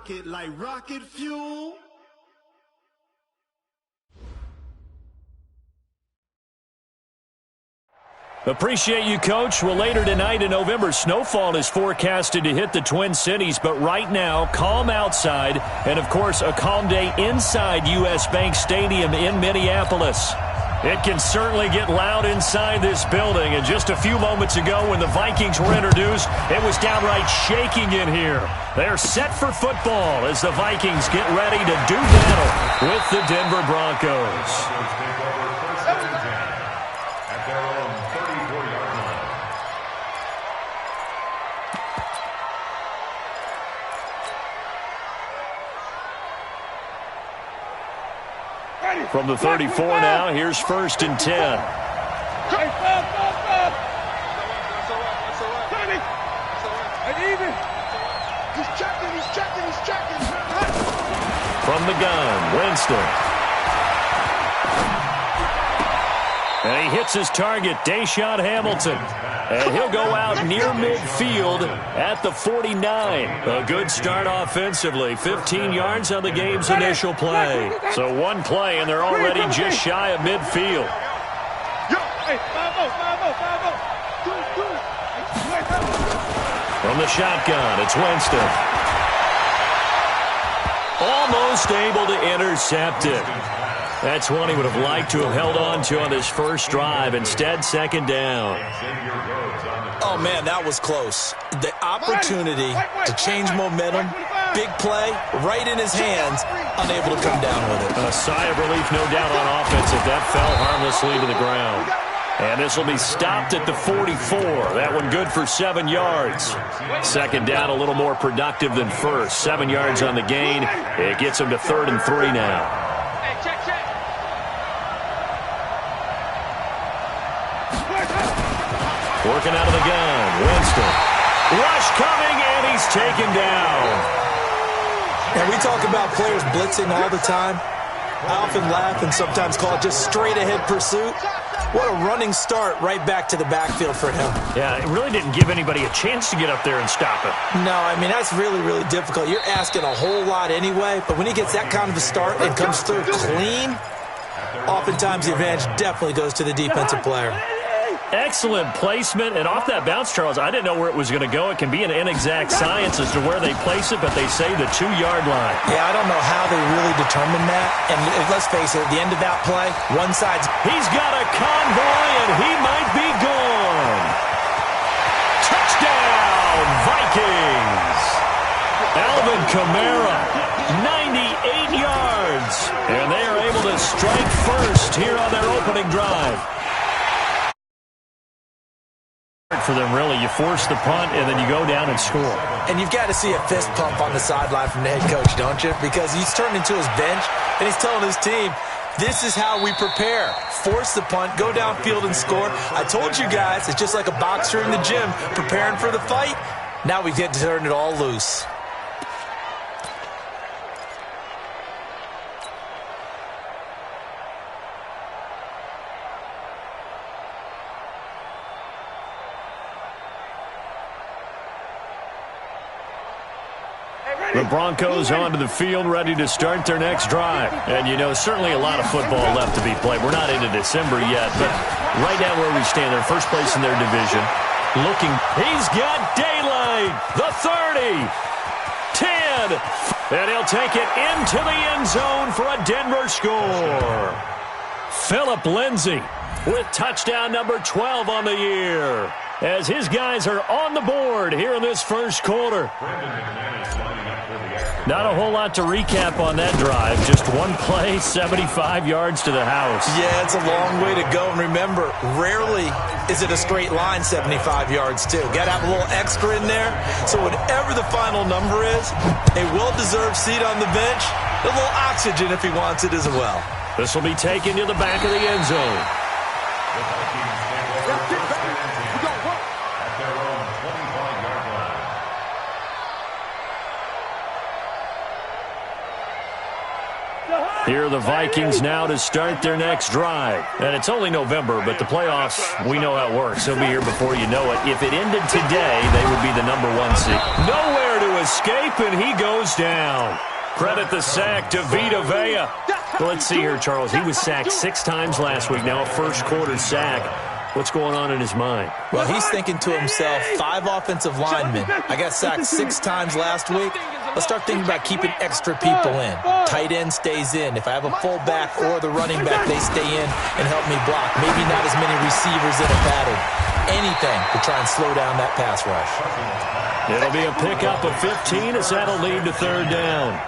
rocket like rocket fuel. Appreciate you, Coach. Well, later tonight in November, snowfall is forecasted to hit the Twin Cities, but right now, calm outside, and, of course, a calm day inside U.S. Bank Stadium in Minneapolis. It can certainly get loud inside this building, and just a few moments ago when the Vikings were introduced, it was downright shaking in here. They're set for football as the Vikings get ready to do battle with the Denver Broncos. From the 34 now, here's 1st and 10. From the gun, Winston. And he hits his target, Deshaun Hamilton. And he'll go out near midfield at the 49. A good start offensively. 15 yards on the game's initial play. So one play, and they're already just shy of midfield. From the shotgun, it's Winston. Almost able to intercept it. That's one he would have liked to have held on to on his first drive. Instead, 2nd down. Oh, man, that was close. The opportunity to change momentum, big play, right in his hands, unable to come down with it. A sigh of relief, no doubt, on offense if that fell harmlessly to the ground. And this will be stopped at the 44. That one good for 7 yards. 2nd down, a little more productive than first. 7 yards on the gain. It gets him to 3rd and 3 now. Working out of the gun, Winston. Rush coming, and he's taken down. And we talk about players blitzing all the time. I often laugh and sometimes call it just straight-ahead pursuit. What a running start right back to the backfield for him. Yeah, it really didn't give anybody a chance to get up there and stop it. No, I mean, that's really, really difficult. You're asking a whole lot anyway, but when he gets that kind of a start and comes through clean, oftentimes the advantage definitely goes to the defensive player. Excellent placement, and off that bounce, Charles, I didn't know where it was going to go. It can be an inexact science as to where they place it, but they say the 2-yard line. Yeah, I don't know how they really determine that. And let's face it, at the end of that play, one side's... He's got a convoy, and he might be gone. Touchdown, Vikings! Alvin Kamara, 98 yards. And they are able to strike first here on their opening drive. For them, really, you force the punt, and then you go down and score. And you've got to see a fist pump on the sideline from the head coach, don't you? Because he's turned into his bench, and he's telling his team, this is how we prepare. Force the punt, go downfield and score. I told you guys, it's just like a boxer in the gym preparing for the fight. Now we get to turn it all loose. The Broncos onto the field, ready to start their next drive. And, you know, certainly a lot of football left to be played. We're not into December yet, but right now where we stand, they're first place in their division. Looking, he's got daylight, the 30, 10, and he'll take it into the end zone for a Denver score. Phillip Lindsay with touchdown number 12 on the year, as his guys are on the board here in this first quarter. Not a whole lot to recap on that drive. Just one play, 75 yards to the house. Yeah, it's a long way to go. And remember, rarely is it a straight line 75 yards, too. Got to have a little extra in there. So whatever the final number is, a well-deserved seat on the bench, a little oxygen if he wants it as well. This will be taken to the back of the end zone. Here are the Vikings now to start their next drive. And it's only November, but the playoffs, we know how it works. They'll be here before you know it. If it ended today, they would be the #1 seed. Nowhere to escape, and he goes down. Credit the sack to Vita Vea. Well, let's see here, Charles. He was sacked 6 times last week. Now a first-quarter sack. What's going on in his mind? Well, he's thinking to himself, 5 offensive linemen. I got sacked 6 times last week. Let's start thinking about keeping extra people in. Tight end stays in. If I have a fullback or the running back, they stay in and help me block. Maybe not as many receivers in a pattern. Anything to try and slow down that pass rush. It'll be a pickup of 15 as that'll lead to 3rd down.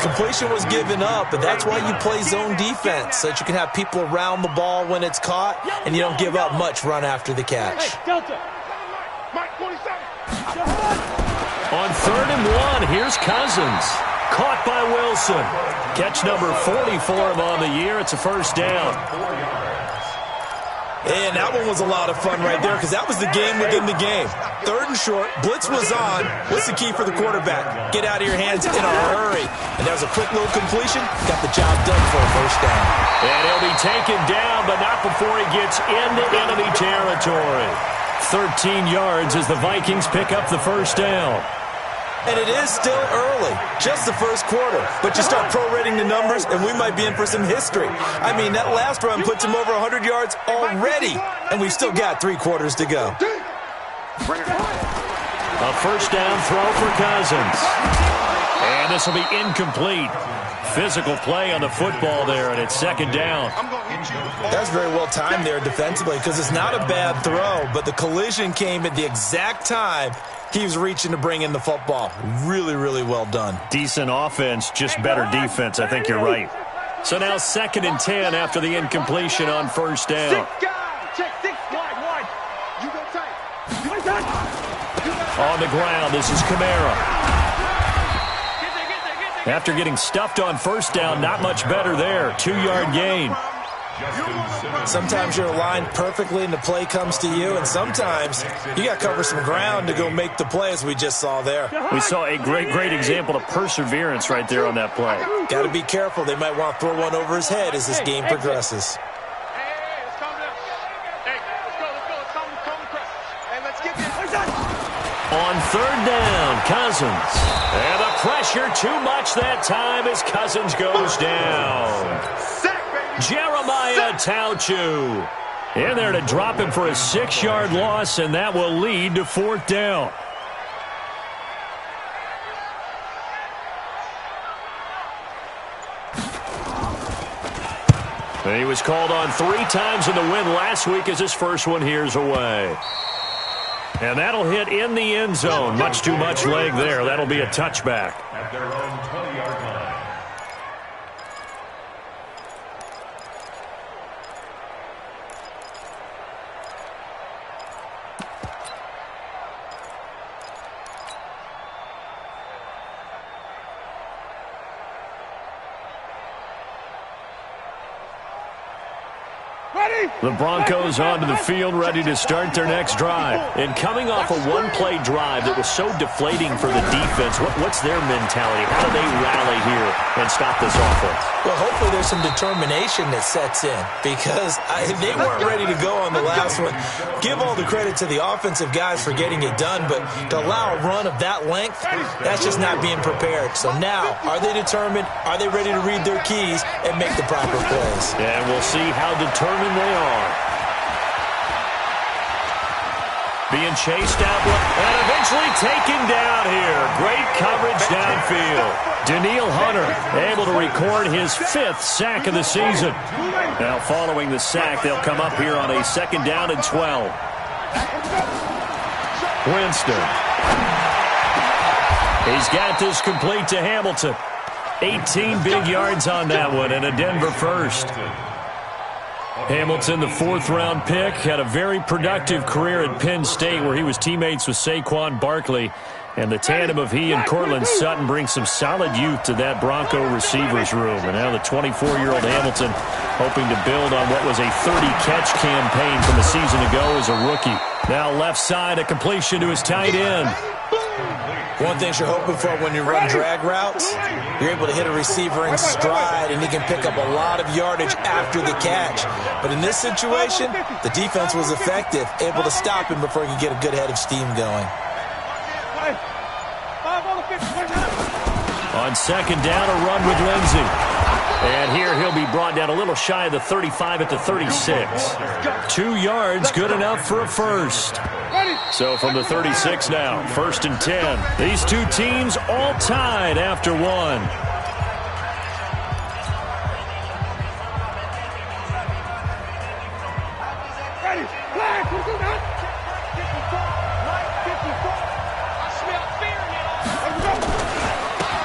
Completion was given up, but that's why you play zone defense, so that you can have people around the ball when it's caught, and you don't give up much run after the catch. On 3rd and 1, here's Cousins. Caught by Wilson. Catch number 40 for him on the year. It's a 1st down. And that one was a lot of fun right there because that was the game within the game. 3rd and short, blitz was on. What's the key for the quarterback? Get out of your hands in a hurry. And there's a quick little completion. Got the job done for a 1st down. And he'll be taken down, but not before he gets into enemy territory. 13 yards as the Vikings pick up the 1st down. And it is still early, just the 1st quarter. But you start prorating the numbers, and we might be in for some history. I mean, that last run puts him over 100 yards already, and we've still got 3 quarters to go. A 1st down throw for Cousins. And this will be incomplete. Physical play on the football there, and it's 2nd down. That's very well timed there defensively because it's not a bad throw, but the collision came at the exact time he was reaching to bring in the football. Really, really well done. Decent offense, just better defense. I think you're right. So now 2nd and 10 after the incompletion on 1st down. On the ground, this is Kamara. After getting stuffed on 1st down, not much better there. 2-yard gain. Sometimes you're aligned perfectly and the play comes to you, and sometimes you got to cover some ground to go make the play, as we just saw there. We saw a great example of perseverance right there on that play. Got to be careful. They might want to throw one over his head as this game progresses. On 3rd down, Cousins. And the pressure too much that time as Cousins goes down. Jeremiah Tauchu in there to drop him for a 6-yard loss, and that will lead to 4th down. He was called on 3 times in the win last week as his first one here's away. And that'll hit in the end zone. Much too much leg there. That'll be a touchback. At their own 20-yard line. The Broncos onto the field, ready to start their next drive. And coming off a one-play drive that was so deflating for the defense, what's their mentality? How do they rally here and stop this offense? Well, hopefully there's some determination that sets in because they weren't ready to go on the last one. Give all the credit to the offensive guys for getting it done, but to allow a run of that length, that's just not being prepared. So now, are they determined? Are they ready to read their keys and make the proper plays? And we'll see how determined they are. Being chased out and eventually taken down here. Great coverage downfield. Daniil Hunter able to record his 5th sack of the season. Now following the sack, they'll come up here on a 2nd down and 12. Winston. He's got this complete to Hamilton. 18 big yards on that one and a Denver first. Hamilton, the 4th-round pick, had a very productive career at Penn State where he was teammates with Saquon Barkley. And the tandem of he and Cortland Sutton brings some solid youth to that Bronco receivers room. And now the 24-year-old Hamilton hoping to build on what was a 30-catch campaign from a season ago as a rookie. Now left side, a completion to his tight end. One thing you're hoping for when you run drag routes, you're able to hit a receiver in stride, and he can pick up a lot of yardage after the catch. But in this situation, the defense was effective, able to stop him before he could get a good head of steam going. On second down, a run with Lindsey. And here he'll be brought down a little shy of the 35 at the 36. 2 yards, good enough for a first. So from the 36 now, 1st and 10. These two teams all tied after one.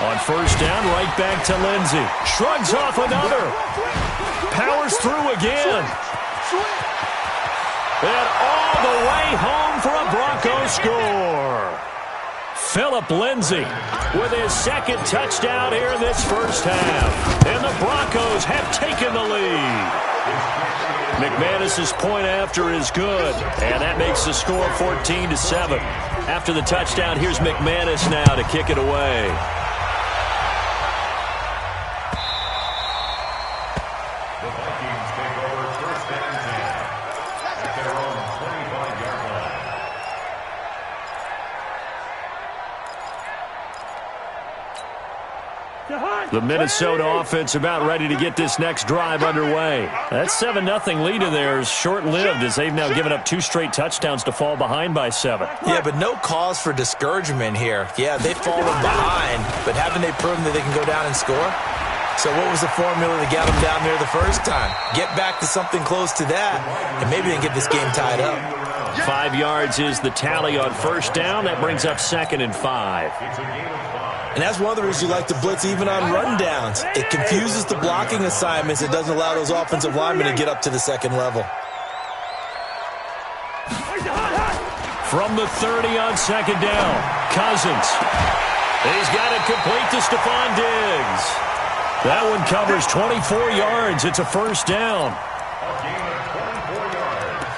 On first down, right back to Lindsey. Shrugs off another. Powers through again. And all the way home for a Broncos score. Phillip Lindsay with his second touchdown here in this first half. And the Broncos have taken the lead. McManus's point after is good. And that makes the score 14-7. After the touchdown, here's McManus now to kick it away. The Minnesota offense about ready to get this next drive underway. That 7-0 lead of theirs short-lived as they've now given up 2 straight touchdowns to fall behind by 7. Yeah, but no cause for discouragement here. Yeah, they've fallen behind, but haven't they proven that they can go down and score? So what was the formula that got them down there the first time? Get back to something close to that, and maybe they can get this game tied up. 5 yards is the tally on first down. That brings up 2nd and 5. And that's one of the reasons you like to blitz even on run downs. It confuses the blocking assignments. It doesn't allow those offensive linemen to get up to the second level. From the 30 on second down, Cousins. He's got it complete to Stephon Diggs. That one covers 24 yards. It's a first down. A gain of 24 yards.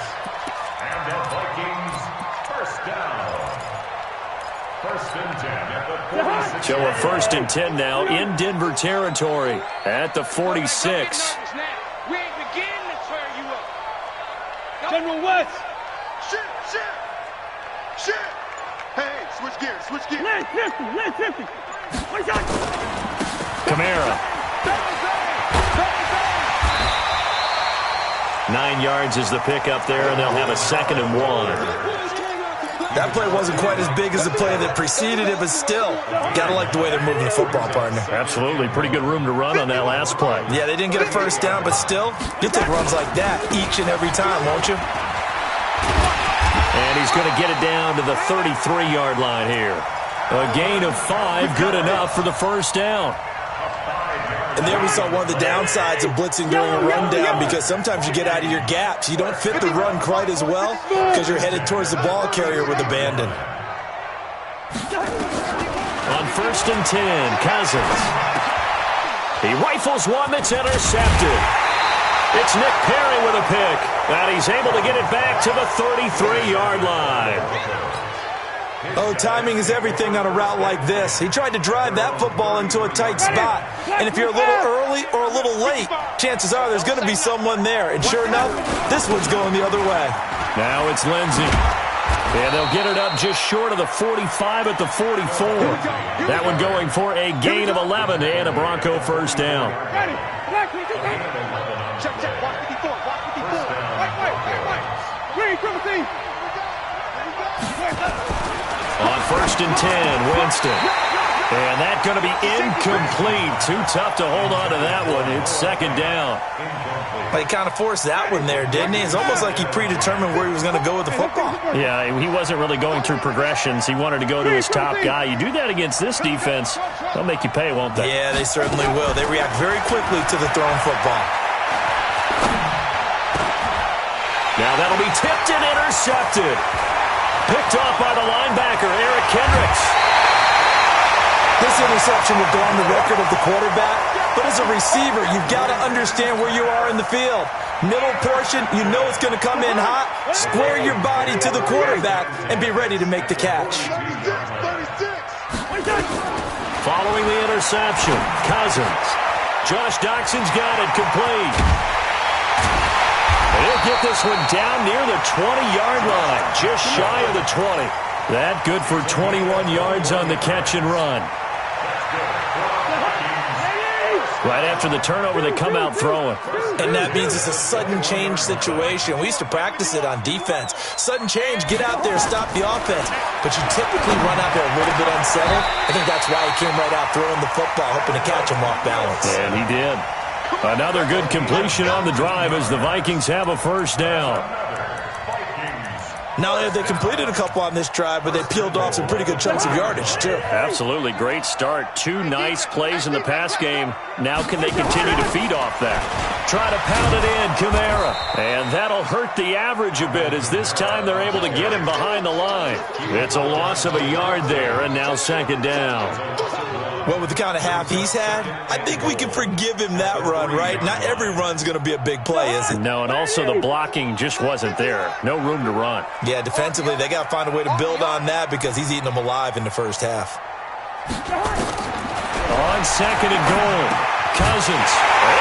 And the Vikings first down. 1st and 10 at the 46. So a 1st and 10 now in Denver territory at the 46. We ain't beginning to tear you up. General West. Shit. Hey, switch gears. Left 50. Kamara. 9 yards is the pickup there, and they'll have a 2nd and 1. That play wasn't quite as big as the play that preceded it, but still, got to like the way they're moving the football, partner. Absolutely. Pretty good room to run on that last play. Yeah, they didn't get a first down, but still, you'll take runs like that each and every time, won't you? And he's going to get it down to the 33-yard line here. A gain of 5, good enough for the first down. And there we saw one of the downsides of blitzing during a rundown, because sometimes you get out of your gaps. You don't fit the run quite as well because you're headed towards the ball carrier with abandon. On 1st and 10, Cousins. He rifles one that's intercepted. It's Nick Perry with a pick, and he's able to get it back to the 33-yard line. Oh, timing is everything on a route like this. He tried to drive that football into a tight spot. And if you're a little early or a little late, chances are there's going to be someone there. And sure enough, this one's going the other way. Now it's Lindsey. And they'll get it up just short of the 45 at the 44. That one going for a gain of 11 and a Bronco first down. Check. Watch 54. Wait. Triple team. On 1st and 10, Winston. And that's going to be incomplete. Too tough to hold on to that one. It's 2nd down. But he kind of forced that one there, didn't he? It's almost like he predetermined where he was going to go with the football. Yeah, he wasn't really going through progressions. He wanted to go to his top guy. You do that against this defense, they'll make you pay, won't they? Yeah, they certainly will. They react very quickly to the thrown football. Now that'll be tipped and intercepted. Picked off by the linebacker, Eric Kendricks. This interception will go on the record of the quarterback, but as a receiver, you've got to understand where you are in the field. Middle portion, you know it's going to come in hot. Square your body to the quarterback and be ready to make the catch. Following the interception, Cousins. Josh Doxson's got it complete. He'll get this one down near the 20-yard line, just shy of the 20. That good for 21 yards on the catch and run. Right after the turnover, they come out throwing. And that means it's a sudden change situation. We used to practice it on defense. Sudden change, get out there, stop the offense. But you typically run out there a little bit unsettled. I think that's why he came right out throwing the football, hoping to catch him off balance. And he did. Another good completion on the drive as the Vikings have a first down. Not only have they completed a couple on this drive, but they peeled off some pretty good chunks of yardage, too. Absolutely great start. 2 nice plays in the pass game. Now can they continue to feed off that? Try to pound it in, Kamara. And that'll hurt the average a bit as this time they're able to get him behind the line. It's a loss of a yard there, and now second down. Well, with the kind of half he's had, I think we can forgive him that run, right? Not every run's going to be a big play, is it? No, and also the blocking just wasn't there. No room to run. Yeah, defensively, they got to find a way to build on that because he's eating them alive in the first half. On second and goal, Cousins.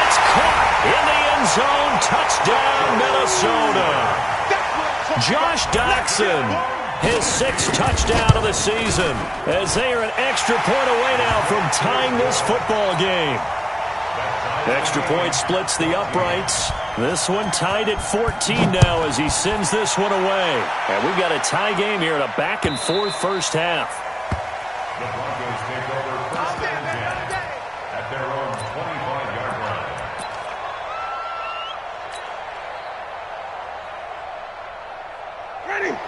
It's caught in the end zone. Touchdown, Minnesota. Josh Doxson, his 6th touchdown of the season, as they are an extra point away now from tying this football game. Extra point splits the uprights. This one tied at 14 now as he sends this one away. And we've got a tie game here in a back-and-forth first half. The Broncos take over first and 10 at their own 25-yard line.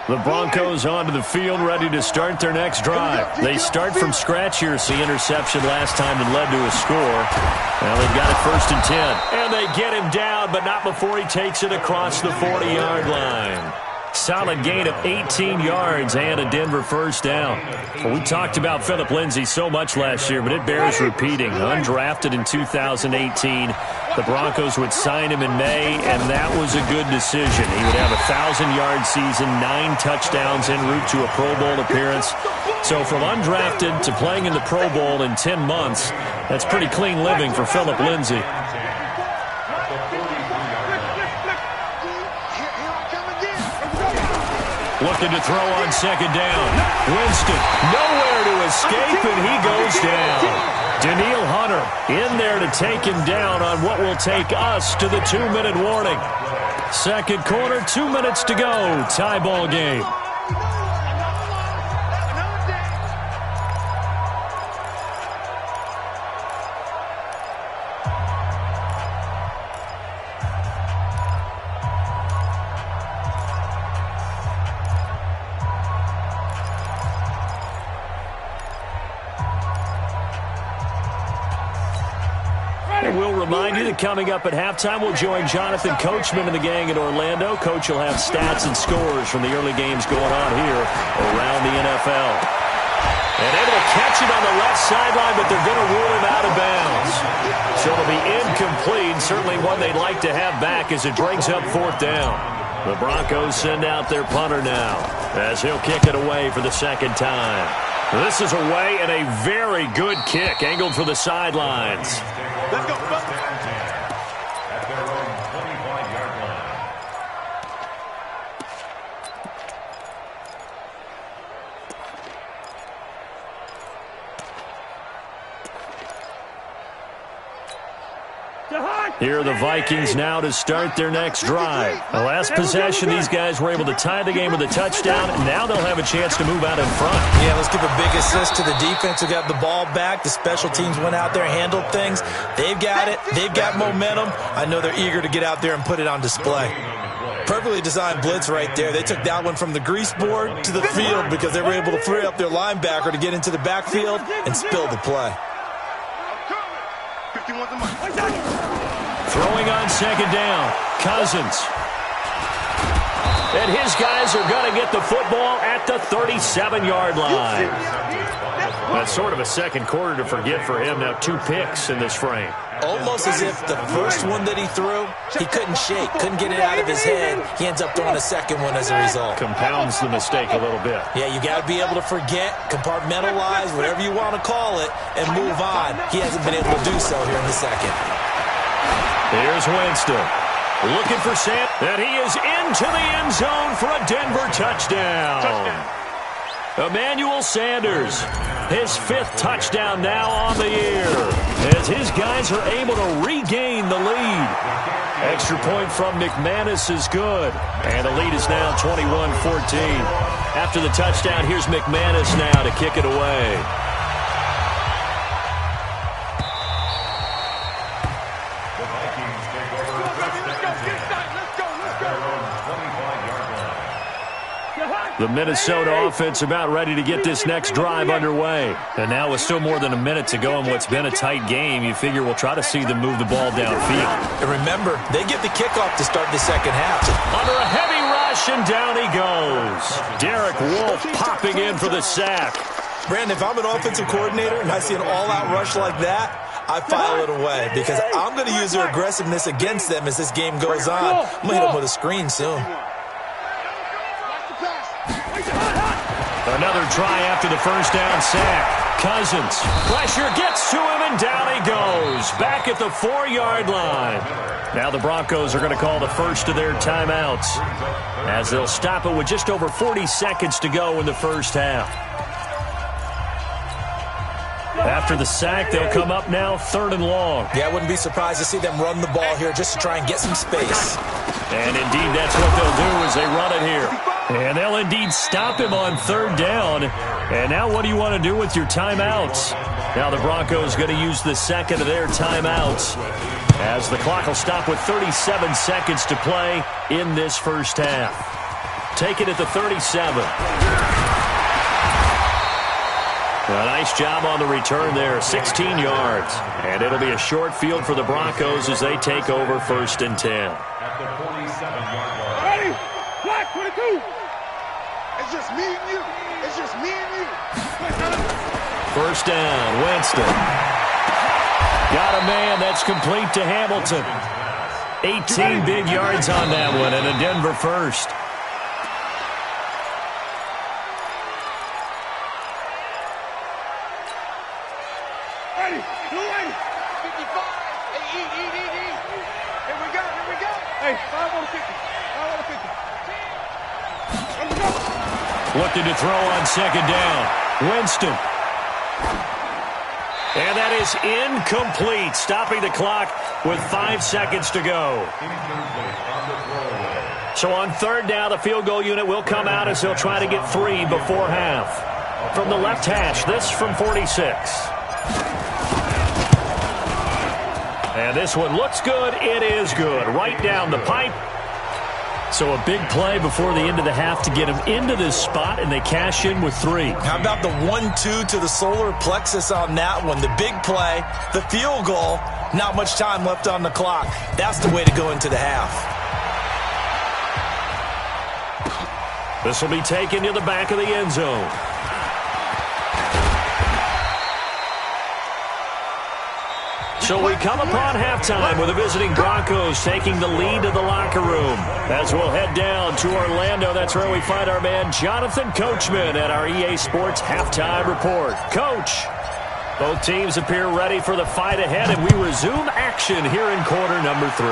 The Broncos onto the field, ready to start their next drive. They start from scratch here. See interception last time that led to a score. Now they've got it first and 10. And they get him down, but not before he takes it across the 40-yard line. Solid gain of 18 yards and a Denver first down. Well, we talked about Phillip Lindsay so much last year, but it bears repeating. Undrafted in 2018. The Broncos would sign him in May, and that was a good decision. He would have a 1,000-yard season, 9 touchdowns en route to a Pro Bowl appearance. So from undrafted to playing in the Pro Bowl in 10 months, that's pretty clean living for Phillip Lindsay. Looking to throw on second down. Winston, nowhere to escape, and he goes down. Danielle Hunter in there to take him down on what will take us to the 2-minute warning. Second quarter, 2 minutes to go. Tie ball game. We'll remind you that coming up at halftime, we'll join Jonathan Coachman and the gang in Orlando. Coach will have stats and scores from the early games going on here around the NFL. And able to catch it on the left sideline, but they're going to rule him out of bounds. So it'll be incomplete, certainly one they'd like to have back as it brings up 4th down. The Broncos send out their punter now as he'll kick it away for the second time. This is away and a very good kick angled for the sidelines. Let's go, brother. At their own 25-yard line. Here are the Vikings now to start their next drive. The last possession, these guys were able to tie the game with a touchdown, and now they'll have a chance to move out in front. Yeah, let's give a big assist to the defense who got the ball back. The special teams went out there, handled things. They've got it. They've got momentum. I know they're eager to get out there and put it on display. Perfectly designed blitz right there. They took that one from the grease board to the field because they were able to free up their linebacker to get into the backfield and spill the play. 51's the mark. Throwing on second down, Cousins. And his guys are going to get the football at the 37-yard line. That's sort of a second quarter to forget for him. Now 2 picks in this frame. Almost as if the first one that he threw, he couldn't shake, couldn't get it out of his head. He ends up throwing a second one as a result. Compounds the mistake a little bit. Yeah, you got to be able to forget, compartmentalize, whatever you want to call it, and move on. He hasn't been able to do so here in the second. Here's Winston. Looking for Sam, and he is into the end zone for a Denver touchdown. Emmanuel Sanders, his 5th touchdown now on the year, as his guys are able to regain the lead. Extra point from McManus is good, and the lead is now 21-14. After the touchdown, here's McManus now to kick it away. The Minnesota offense about ready to get this next drive underway. And now with still more than a minute to go in what's been a tight game, you figure we'll try to see them move the ball downfield. And remember, they get the kickoff to start the second half. Under a heavy rush, and down he goes. Derek Wolfe popping in for the sack. Brandon, if I'm an offensive coordinator and I see an all-out rush like that, I file it away because I'm going to use their aggressiveness against them as this game goes on. I'm going to hit them with a screen soon. Another try after the first down sack. Cousins. Pressure gets to him, and down he goes. Back at the 4-yard line. Now the Broncos are going to call the first of their timeouts, as they'll stop it with just over 40 seconds to go in the first half. After the sack, they'll come up now 3rd and long. Yeah, I wouldn't be surprised to see them run the ball here just to try and get some space. And indeed, that's what they'll do as they run it here. And they'll indeed stop him on 3rd down. And now what do you want to do with your timeouts? Now the Broncos going to use the second of their timeouts, as the clock will stop with 37 seconds to play in this first half. Take it at the 37. A nice job on the return there, 16 yards. And it'll be a short field for the Broncos as they take over 1st and 10. At the 47-yard line. Ready? Black 22. It's just me and you. It's just me and you. First down, Winston. Got a man that's complete to Hamilton. 18 big yards on that one, and a Denver first. Ready? You ready? 55. Hey, eat. Here we go. Hey, 5 on 50. 5 on 50. Let's go. Looking to throw on 2nd down. Winston. And that is incomplete, stopping the clock with 5 seconds to go. So on 3rd down, the field goal unit will come out as they'll try to get 3 before half. From the left hash, this from 46. And this one looks good. It is good. Right down the pipe. So a big play before the end of the half to get them into this spot, and they cash in with 3. How about the 1-2 to the solar plexus on that one? The big play, the field goal, not much time left on the clock. That's the way to go into the half. This will be taken to the back of the end zone. So we come upon halftime with the visiting Broncos taking the lead to the locker room. As we'll head down to Orlando, that's where we find our man Jonathan Coachman at our EA Sports Halftime Report. Coach, both teams appear ready for the fight ahead, and we resume action here in quarter number 3.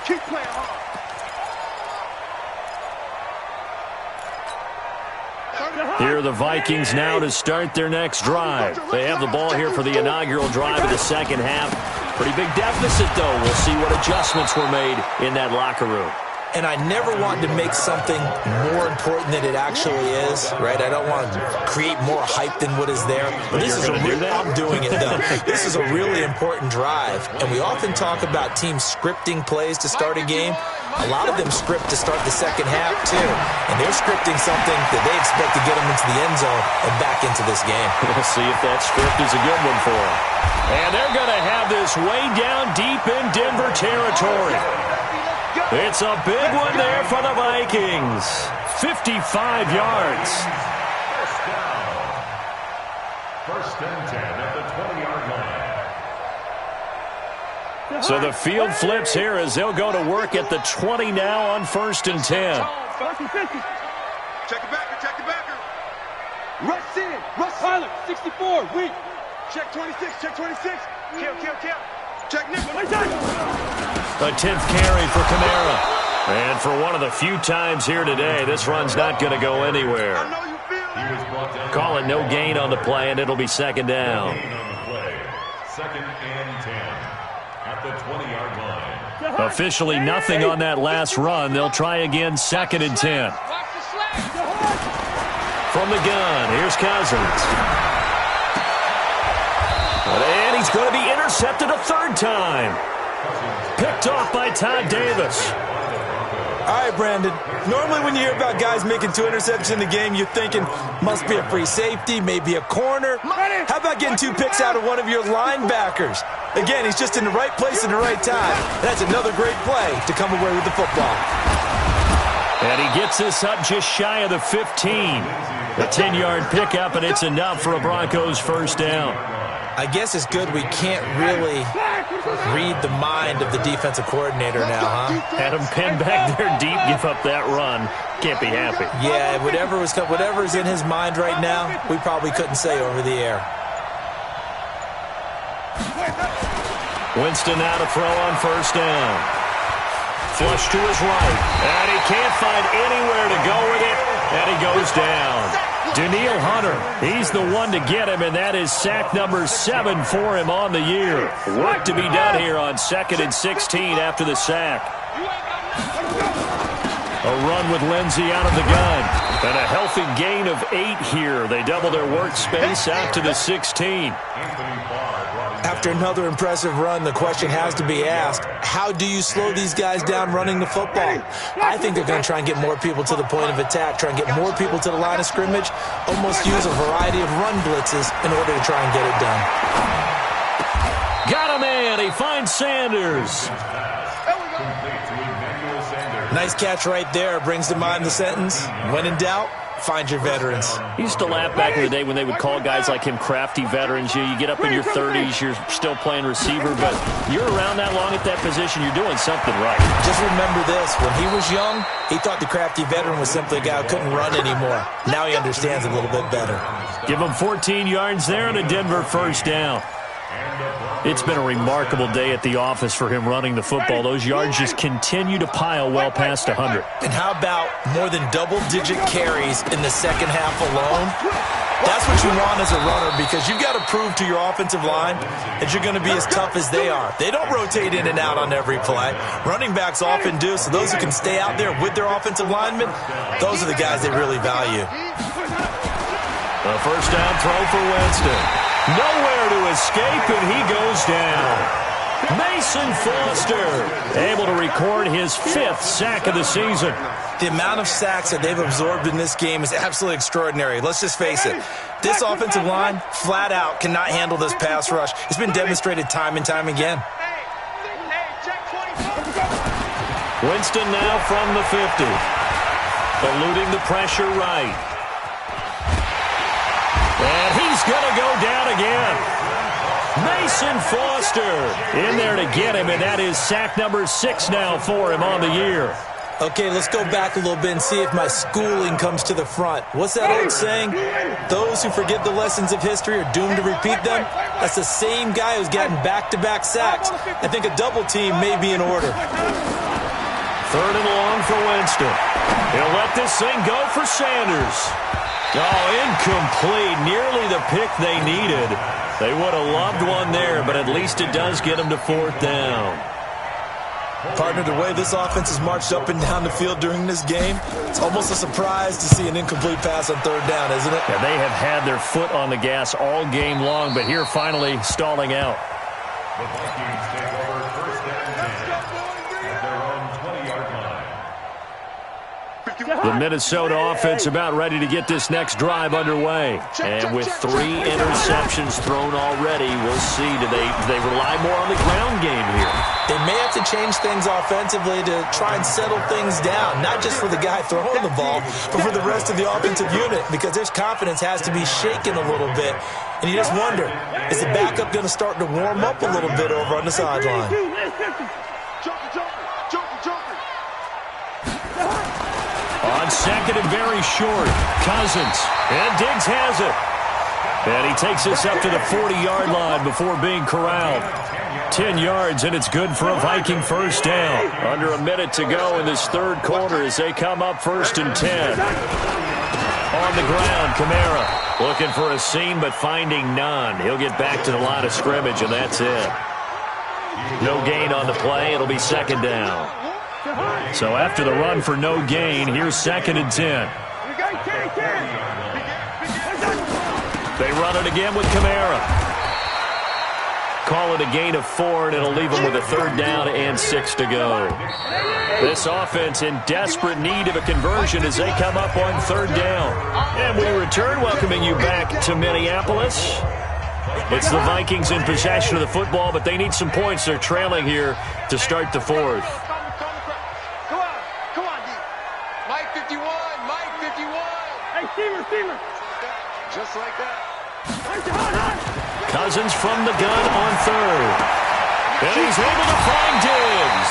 Keep playing hard. Here are the Vikings now to start their next drive. They have the ball here for the inaugural drive of the second half. Pretty big deficit, though. We'll see what adjustments were made in that locker room. And I never want to make something more important than it actually is, right? I don't want to create more hype than what is there. But this is I'm doing it, though. This is a really important drive. And we often talk about teams scripting plays to start a game. A lot of them script to start the second half, too. And they're scripting something that they expect to get them into the end zone and back into this game. We'll see if that script is a good one for them. And they're going to have this way down deep in Denver territory. It's a big one there for the Vikings. 55 yards. First down. First and 10 at the 20-yard line. So the field flips here as they'll go to work at the 20 now on 1st and 10. Check it backer, check it backer. Rush in, rush pilot, 64, weak. Check 26, check 26. Kill. Check nickel. A 10th carry for Kamara. And for one of the few times here today, this run's not going to go anywhere. I know you feel it. Call it no gain on the play, and it'll be second down. Gain on the play. Second and 10 at the 20-yard line. Officially nothing on that last run. They'll try again, 2nd and 10. From the gun, here's Cousins. And he's going to be intercepted a third time. Picked off by Todd Davis. All right, Brandon. Normally when you hear about guys making 2 interceptions in the game, you're thinking must be a free safety, maybe a corner. How about getting 2 picks out of one of your linebackers? Again, he's just in the right place at the right time. That's another great play to come away with the football. And he gets this up just shy of the 15. A 10-yard pickup, and it's enough for a Broncos first down. I guess it's good we can't really read the mind of the defensive coordinator now, huh? Had him pinned back there deep, give up that run. Can't be happy. Yeah, whatever's in his mind right now, we probably couldn't say over the air. Winston now to throw on first down. Flush to his right. And he can't find anywhere to go with it. And he goes down. Danielle Hunter, he's the one to get him, and that is sack number 7 for him on the year. Work to be done here on 2nd and 16 after the sack. A run with Lindsey out of the gun. And a healthy gain of 8 here. They double their workspace out to the 16. After another impressive run, the question has to be asked, how do you slow these guys down running the football? I think they're going to try and get more people to the point of attack, try and get more people to the line of scrimmage, almost use a variety of run blitzes in order to try and get it done. Got a man. He finds Sanders. Nice catch right there. Brings to mind the sentence, when in doubt, find your veterans. He used to laugh back in the day when they would call guys like him crafty veterans. You get up in your 30s, you're still playing receiver, but you're around that long at that position, you're doing something right. Just remember this, when he was young, he thought the crafty veteran was simply a guy who couldn't run anymore. Now he understands a little bit better. Give him 14 yards there and a Denver first down. It's been a remarkable day at the office for him running the football. Those yards just continue to pile well past 100. And how about more than double-digit carries in the second half alone? That's what you want as a runner, because you've got to prove to your offensive line that you're going to be as tough as they are. They don't rotate in and out on every play. Running backs often do, so those who can stay out there with their offensive linemen, those are the guys they really value. A first down throw for Winston. Nowhere to escape, and he goes down. Mason Foster able to record his 5th sack of the season. The amount of sacks that they've absorbed in this game is absolutely extraordinary. Let's just face it. This offensive line, flat out, cannot handle this pass rush. It's been demonstrated time and time again. Winston now from the 50. Eluding the pressure right. And he's going to go down again. Mason Foster in there to get him, and that is sack number 6 now for him on the year. Okay, let's go back a little bit and see if my schooling comes to the front. What's that old saying? Those who forget the lessons of history are doomed to repeat them. That's the same guy who's gotten back-to-back sacks. I think a double team may be in order. 3rd and long for Winston. He'll let this thing go for Sanders. Oh, incomplete. Nearly the pick they needed. They would have loved one there, but at least it does get them to 4th down. Partner, the way this offense has marched up and down the field during this game, it's almost a surprise to see an incomplete pass on 3rd down, isn't it? Yeah, they have had their foot on the gas all game long, but here finally stalling out. The Vikings take over 1st and 10 at their own 20-yard line. The Minnesota offense about ready to get this next drive underway. And with 3 interceptions thrown already, we'll see. Do they rely more on the ground game here? They may have to change things offensively to try and settle things down, not just for the guy throwing the ball, but for the rest of the offensive unit, because their confidence has to be shaken a little bit. And you just wonder, is the backup going to start to warm up a little bit over on the sideline? On second and very short, Cousins. And Diggs has it. And he takes us up to the 40-yard line before being corralled. 10 yards, and it's good for a Viking first down. Under a minute to go in this third quarter as they come up 1st and 10. On the ground, Kamara looking for a seam but finding none. He'll get back to the line of scrimmage, and that's it. No gain on the play. It'll be second down. So after the run for no gain, here's 2nd and 10. They run it again with Kamara. Call it a gain of 4, and it'll leave them with a 3rd down and 6 to go. This offense in desperate need of a conversion as they come up on 3rd down. And we return, welcoming you back to Minneapolis. It's the Vikings in possession of the football, but they need some points. They're trailing here to start the 4th. Come on, D. Mike 51, Mike 51. Hey, Steamer. Just like that. Cousins from the gun on 3rd. And he's able to find Diggs.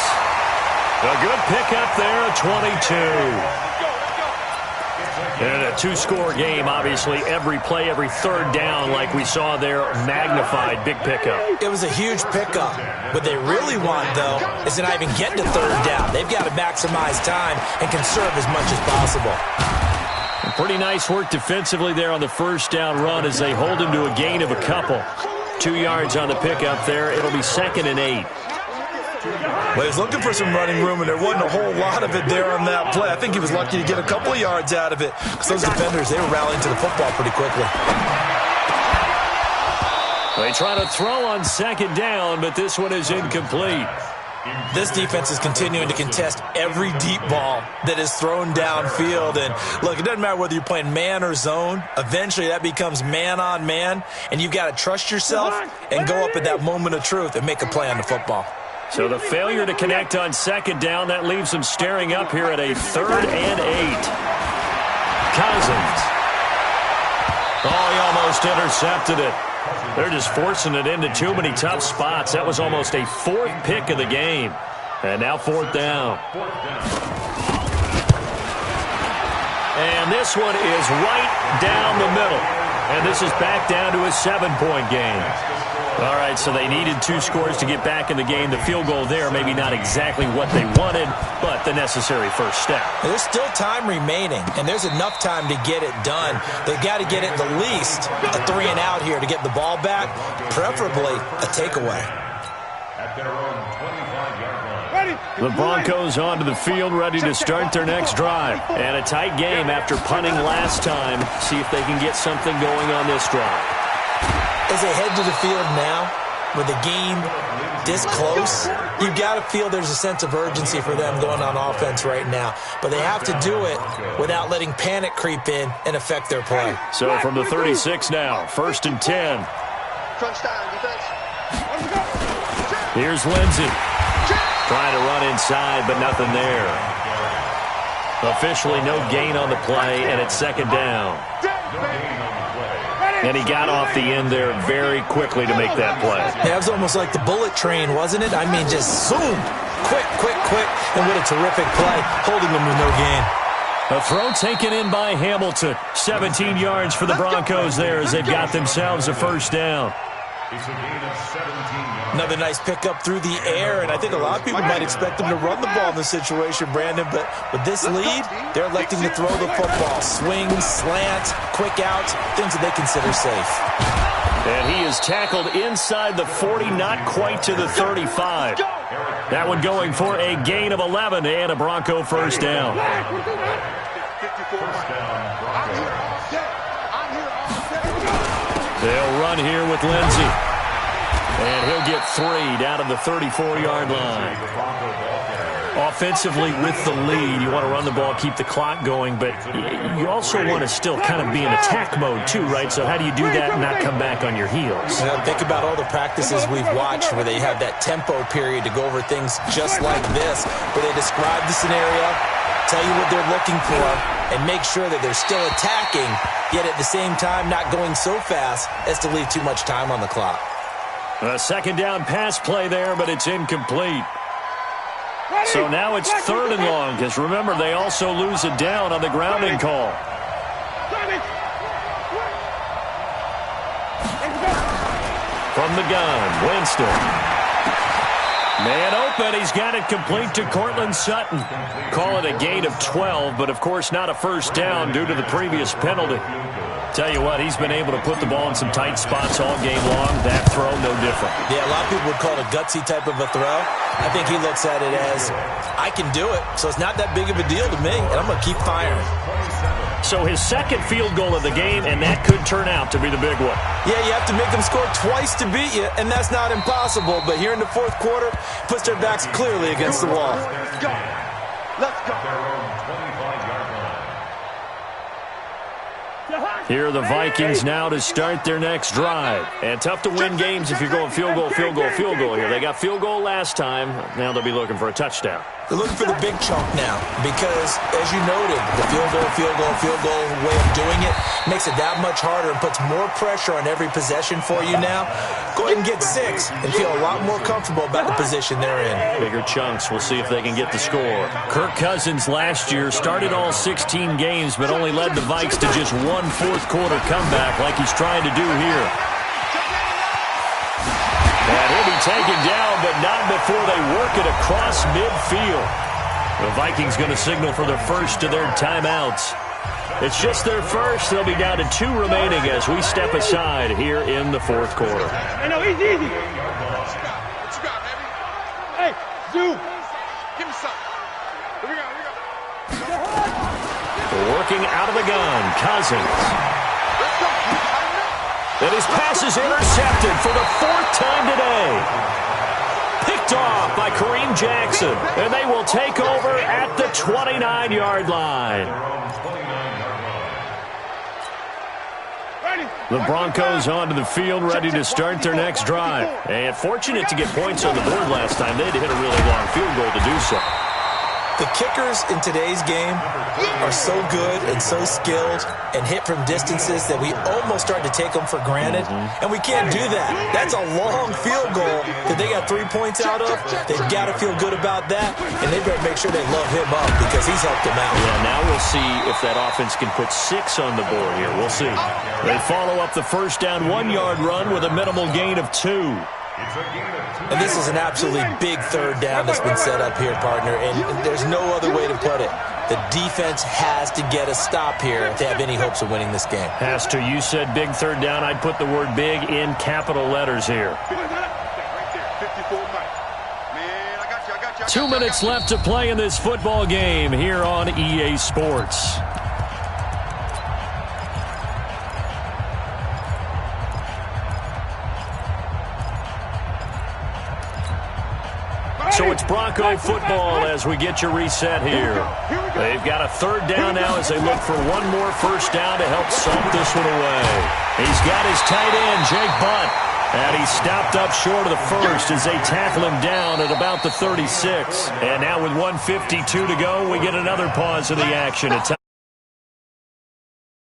A good pickup there at 22. And a 2-score game, obviously, every play, every 3rd down, like we saw there, magnified, big pickup. It was a huge pickup. What they really want, though, is to not even get to 3rd down. They've got to maximize time and conserve as much as possible. Pretty nice work defensively there on the 1st down run as they hold him to a gain of a couple. 2 yards on the pickup there. It'll be 2nd and 8. Well, he was looking for some running room, and there wasn't a whole lot of it there on that play. I think he was lucky to get a couple of yards out of it because those defenders, they were rallying to the football pretty quickly. They try to throw on 2nd down, but this one is incomplete. This defense is continuing to contest every deep ball that is thrown downfield. And, look, it doesn't matter whether you're playing man or zone. Eventually, that becomes man on man, and you've got to trust yourself and go up at that moment of truth and make a play on the football. So the failure to connect on 2nd down, that leaves them staring up here at a 3rd and 8. Cousins. Oh, he almost intercepted it. They're just forcing it into too many tough spots. That was almost a 4th pick of the game. And now 4th down. And this one is right down the middle. And this is back down to a 7-point game. All right, so they needed 2 scores to get back in the game. The field goal there, maybe not exactly what they wanted, but the necessary first step. There's still time remaining, and there's enough time to get it done. They've got to get at the least a 3-and-out here to get the ball back, preferably a takeaway. At their own 25-yard line. The Broncos onto the field, ready to start their next drive. And a tight game after punting last time. See if they can get something going on this drive. As they head to the field now, with the game this close, you've got to feel there's a sense of urgency for them going on offense right now. But they have to do it without letting panic creep in and affect their play. So from the 36 now, 1st and 10. Crunch time, defense. Here's Lindsey. Trying to run inside, but nothing there. Officially no gain on the play, and it's 2nd down. And he got off the end there very quickly to make that play. Yeah, it was almost like the bullet train, wasn't it? I mean, just zoom. Quick. And what a terrific play, holding them with no gain. A throw taken in by Hamilton. 17 yards for the Broncos there as they've got themselves a 1st down. It's a gain of 17 yards. Another nice pickup through the air, and I think a lot of people might expect them to run the ball in this situation, Brandon, but with this lead, they're electing to throw the football. Swings, slants, quick outs, things that they consider safe. And he is tackled inside the 40, not quite to the 35. That one going for a gain of 11 and a Bronco 1st down. They'll run here with Lindsey. And he'll get 3 down to the 34-yard line. Offensively, with the lead, you want to run the ball, keep the clock going, but you also want to still kind of be in attack mode too, right? So how do you do that and not come back on your heels? Think about all the practices we've watched where they have that tempo period to go over things just like this, where they describe the scenario, tell you what they're looking for, and make sure that they're still attacking, yet at the same time not going so fast as to leave too much time on the clock. A second down pass play there, but it's incomplete. So now it's 3rd and long, because remember, they also lose a down on the grounding call. From the gun, Winston. Man open, he's got it complete to Cortland Sutton. Call it a gain of 12, but of course not a first down due to the previous penalty. Tell you what, he's been able to put the ball in some tight spots all game long. That throw, no different. Yeah, a lot of people would call it a gutsy type of a throw. I think he looks at it as, I can do it, so it's not that big of a deal to me, and I'm going to keep firing. So his second field goal of the game, and that could turn out to be the big one. Yeah, you have to make them score twice to beat you, and that's not impossible. But here in the fourth quarter, puts their backs clearly against the wall. Let's go. Let's go. Here are the Vikings now to start their next drive. And tough to win games if you're going field goal, field goal, field goal here. They got field goal last time. Now they'll be looking for a touchdown. They're looking for the big chunk now because, as you noted, the field goal way of doing it makes it that much harder and puts more pressure on every possession for you now. Go ahead and get 6 and feel a lot more comfortable about the position they're in. Bigger chunks. We'll see if they can get the score. Kirk Cousins last year started all 16 games but only led the Vikes to just one fourth-quarter comeback like he's trying to do here. And he'll be taken down, but not before they work it across midfield. The Vikings going to signal for their first of their timeouts. It's just their first. They'll be down to 2 remaining as we step aside here in the fourth quarter. Hey, no, easy. What you got, baby? Hey, Zoo. Give me something. Here we go. Working out of the gun, Cousins. And his pass is intercepted for the 4th time today. Picked off by Kareem Jackson. And they will take over at the 29-yard line. The Broncos onto the field, ready to start their next drive. And fortunate to get points on the board last time. They had to hit a really long field goal to do so. The kickers in today's game are so good and so skilled and hit from distances that we almost start to take them for granted, and we can't do that. That's a long field goal that they got 3 points out of. They've got to feel good about that, and they better make sure they love him up because he's helped them out. Yeah, now we'll see if that offense can put 6 on the board here. We'll see. They follow up the first down 1-yard run with a minimal gain of 2. And this is an absolutely big 3rd down that's been set up here, partner, and there's no other way to put it. The defense has to get a stop here if they have any hopes of winning this game. Pastor, you said big 3rd down. I'd put the word big in capital letters here. 2 minutes left to play in this football game here on EA Sports. So it's Bronco football as we get you reset here. They've got a 3rd down now as they look for one more first down to help salt this one away. He's got his tight end, Jake Butt, and he's stopped up short of the first as they tackle him down at about the 36. And now with 1:52 to go, we get another pause of the action.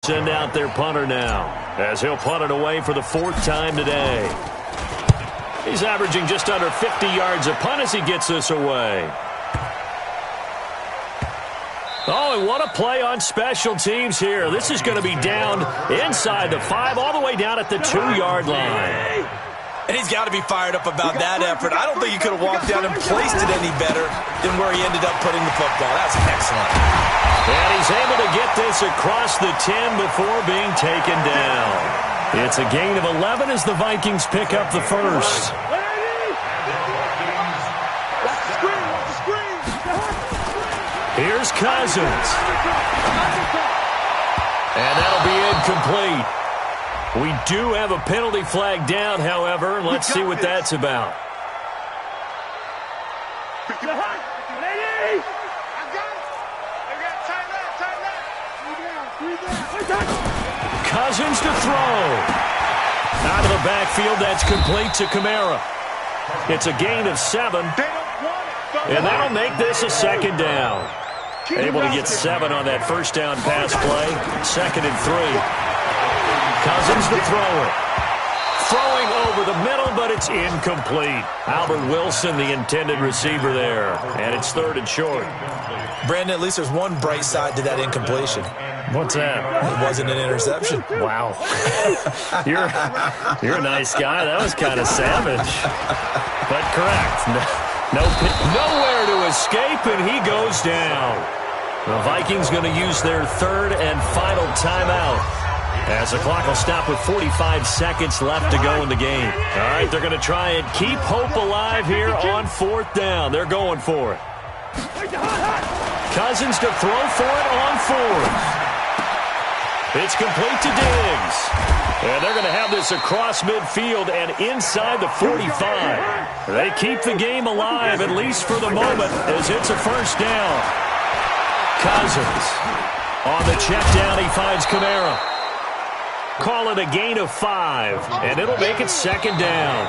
Send out their punter now as he'll punt it away for the 4th time today. He's averaging just under 50 yards a punt as he gets this away. Oh, and what a play on special teams here. This is going to be down inside the 5, all the way down at the 2-yard line. And he's got to be fired up about that effort. I don't think he could have walked down and placed it any better than where he ended up putting the football. That's excellent. And he's able to get this across the 10 before being taken down. It's a gain of 11 as the Vikings pick up the first. Here's Cousins. And that'll be incomplete. We do have a penalty flag down, however. Let's see what that's about. Cousins to throw. Out of the backfield, that's complete to Kamara. It's a gain of 7, and that'll make this a second down. Able to get 7 on that first down pass play. 2nd and 3. Cousins to throw it. Throwing over the middle, but it's incomplete. Albert Wilson, the intended receiver there. And it's 3rd and short. Brandon, at least there's one bright side to that incompletion. What's that? It wasn't an interception. Wow. You're a nice guy. That was kind of savage. But correct. Nowhere to escape, and he goes down. The Vikings going to use their 3rd and final timeout, as the clock will stop with 45 seconds left to go in the game. All right, they're going to try and keep hope alive here on 4th down. They're going for it. Cousins to throw for it on 4th. It's complete to Diggs. And they're going to have this across midfield and inside the 45. They keep the game alive, at least for the moment, as it's a 1st down. Cousins on the check down. He finds Kamara. Call it a gain of 5, and it'll make it 2nd down.